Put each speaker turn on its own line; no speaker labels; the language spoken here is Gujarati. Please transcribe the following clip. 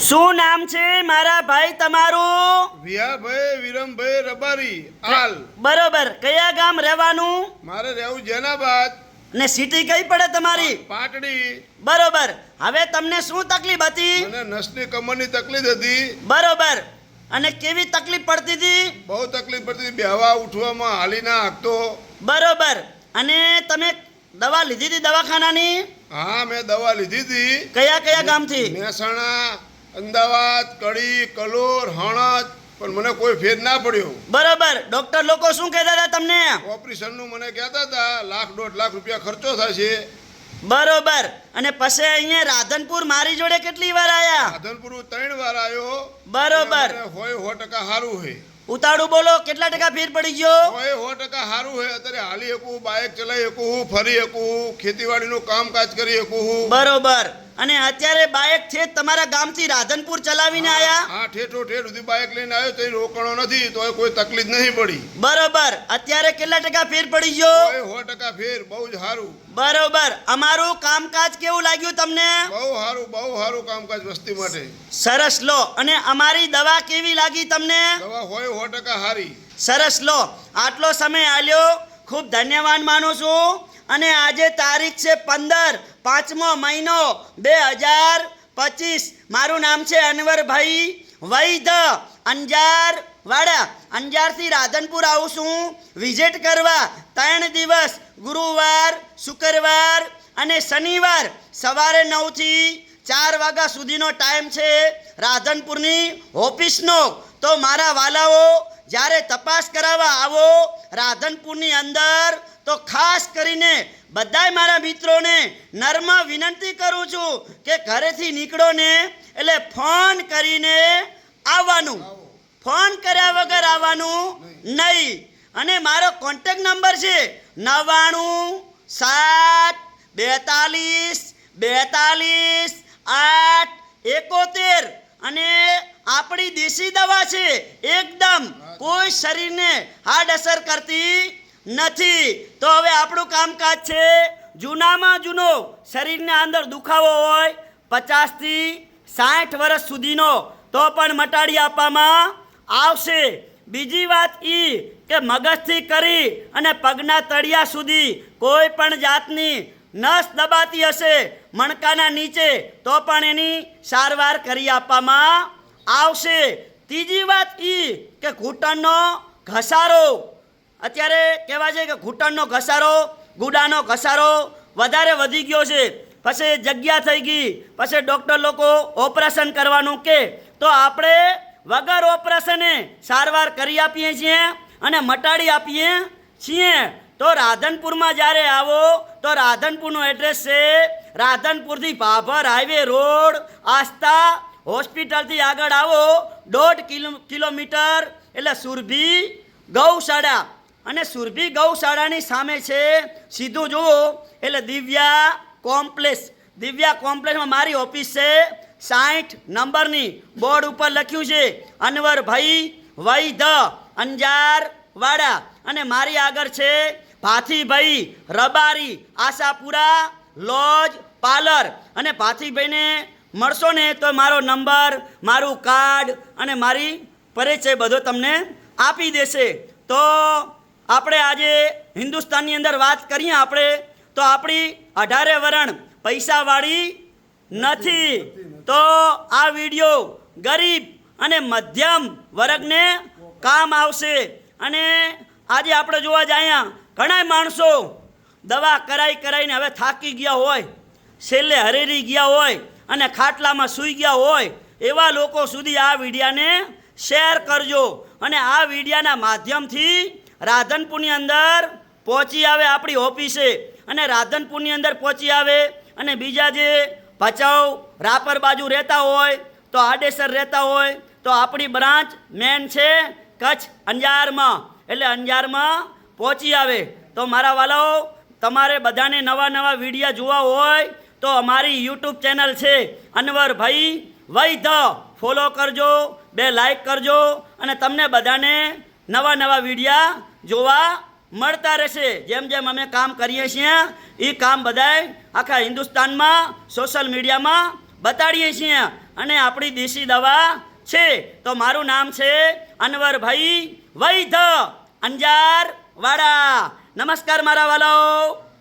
શું નામ છે મારા ભાઈ તમારું?
વિયાભાઈ વિરમભાઈ રબારી હાલ
બરોબર. કયા ગામ રહેવાનું
મારે રહેવું જેનાબાદ
ને સિટી કઈ પડે તમારી?
પાટડી.
બરોબર. હવે તમને શું તકલીફ હતી?
મને નસની કમરની તકલીફ હતી.
બરોબર. અને કેવી તકલીફ પડતી હતી?
બહુ તકલીફ પડતી હતી, બેહવા ઉઠવામાં હાલી ના હાંકતો.
બરોબર. અને તમે દવા લીધી હતી દવાખાનાની?
હા, મેં દવા લીધી હતી.
કયા કયા ગામથી?
મહેસાણા, અમદાવાદ, કડી, કલોર, હણદ, પણ મને કોઈ ફેર ના પડ્યો.
બરોબર. ડોક્ટર લોકો શું કહેતા હતા તમને?
ઓપરેશનનું મને કહેતા હતા ₹1.5 લાખ ખર્ચો થશે.
બરોબર. અને પછી અહીંયા રાધનપુર મારી જોડે કેટલી વાર આયા?
રાધનપુર 3 વાર આવ્યો.
બરોબર.
હોય 100% સારું છે.
ઉતાળું બોલો, કેટલા ટકા ફેર પડી ગયો?
હોય 100% સારું છે. અત્યારે હાલી શકું, બાઇક ચલાવી શકું, ફરી શકું, ખેતીવાડીનું કામકાજ કરી શકું.
બરોબર. અને અત્યારે બાઇક છે તમારા ગામથી રાધનપુર ચલાવીને આયા?
હા, ઠેઠો ઠેઠ સુધી બાઇક લઈને આવ્યો તો રોકણો નથી, તો કોઈ તકલીફ નહીં પડી.
બરોબર. અત્યારે કેટલા ટકા ફેર પડી ગયો?
હોય 100% ફેર. બહુ જ સારું.
બરોબર. અમારું કામકાજ કેવું લાગ્યું તમને?
બહુ સારું કામકાજ વસ્તી માટે.
સરસ. લો. અને અમારી દવા કેવી લાગી તમને?
દવા હોય 100% સારી.
સરસ. લો. આટલો સમય આલ્યો, ખૂબ ધન્યવાદ માનું છું. અને આજે તારીખ છે 15, 5મો મહિનો 2025. મારું નામ છે અનવરભાઈ વૈદ, અંજાર વાડા. અંજારથી રાધનપુર આવું છું વિઝિટ કરવા. 3 દિવસ, ગુરુવાર, શુક્રવાર અને શનિવાર સવારે 9 થી 4 વાગ્યા સુધીનો ટાઈમ છે રાધનપુરની ઓફિસનો. તો મારા વાલાઓ, જ્યારે તપાસ કરાવવા આવો રાધનપુરની અંદર, તો ખાસ કરીને બધાય મારા મિત્રોને નર્મ વિનંતી કરું છું કે ઘરેથી નીકળો ને એટલે ફોન કરીને આવવાનું. ફોન કર્યા વગર આવવાનું નહીં. અને મારો કોન્ટેક્ટ નંબર છે 99 7 42 42 8 71. અને આપણી દેશી દવા છે, એકદમ કોઈ શરીરને હાર્ડ અસર કરતી નથી. તો હવે આપણું કામકાજ છે, જૂનામાં જૂનો શરીરના અંદર દુખાવો હોય 50 થી 60 વર્ષ સુધીનો, તો પણ મટાડી આપવામાં આવશે. બીજી વાત એ કે મગજથી કરી અને પગના તળિયા સુધી કોઈ પણ જાતની નસ દબાતી હશે મણકાના નીચે, તો પણ એની સારવાર કરી આપવામાં આવશે. ત્રીજી વાત એ કે ઘૂંટણનો ઘસારો, અત્યારે કહેવાય છે કે ઘૂંટણનો ઘસારો, ગુડાનો ઘસારો વધારે વધી ગયો છે. પછી જગ્યા થઈ ગઈ, પછી ડૉક્ટર લોકો ઓપરેશન કરવાનું કે, તો આપણે વગર ઓપરેશને સારવાર કરી આપીએ છીએ અને મટાડી આપીએ છીએ. તો રાધનપુરમાં જ્યારે આવો તો રાધનપુરનું એડ્રેસ છે રાધનપુરથી ભાભર હાઈવે રોડ, આસ્થા હોસ્પિટલથી આગળ આવો 1.5 કિલોમીટર એટલે સુરભી ગૌશાળા. અને સુરભી ગૌશાળાની સામે છે, સીધું જુઓ એટલે દિવ્યા કોમ્પ્લેક્સ. દિવ્યા કોમ્પ્લેક્સમાં મારી ઓફિસ છે. 60 નંબરની બોર્ડ ઉપર લખ્યું છે અનવરભાઈ વૈદ, અંજાર વાડા. અને મારી આગળ છે ભાથીભાઈ રબારી, આશાપુરા લોજ પાર્લર. અને ભાથીભાઈને મળશો ને તો મારો નંબર, મારું કાર્ડ અને મારી પરિચય બધો તમને આપી દેશે. તો આપણે આજે હિન્દુસ્તાનની અંદર વાત કરીએ આપણે, તો આપણી 18 વરણ પૈસાવાળી નથી. તો આ વિડીયો ગરીબ અને મધ્યમ વર્ગને કામ આવશે. અને આજે આપણે જોવા જઈએ, ઘણા માણસો દવા કરાઈને હવે થાકી ગયા હોય, છેલ્લે હરેરી ગયા હોય અને ખાટલામાં સૂઈ ગયા હોય, એવા લોકો સુધી આ વિડીયાને શેર કરજો. અને આ વિડીયાના માધ્યમથી રાધનપુરની અંદર પહોંચી આવે આપણી ઓફિસે, અને રાધનપુરની અંદર પહોંચી આવે. અને બીજા જે ભચાઉ રાપર બાજુ રહેતા હોય, તો આડેસર રહેતા હોય, તો આપણી બ્રાન્ચ મેન છે કચ્છ અંજારમાં, એટલે અંજારમાં પહોંચી આવે. તો મારા વાલાઓ, તમારે બધાને નવા વિડીયા જોવા હોય તો અમારી યુટ્યુબ ચેનલ છે અનવરભાઈ વૈદ, ફોલો કરજો, 2 લાઈક કરજો. અને તમને બધાને નવા વિડીયા જોવા મળતા રહેશે. જેમ જેમ અમે કામ કરીએ છીએ એ કામ બધાય આખા હિન્દુસ્તાનમાં સોશિયલ મીડિયામાં બતાડીએ છીએ અને આપણી દેશી દવા છે. તો મારું નામ છે અનવરભાઈ વૈધ અંજાર વાડા. નમસ્કાર મારા વાલાઓ.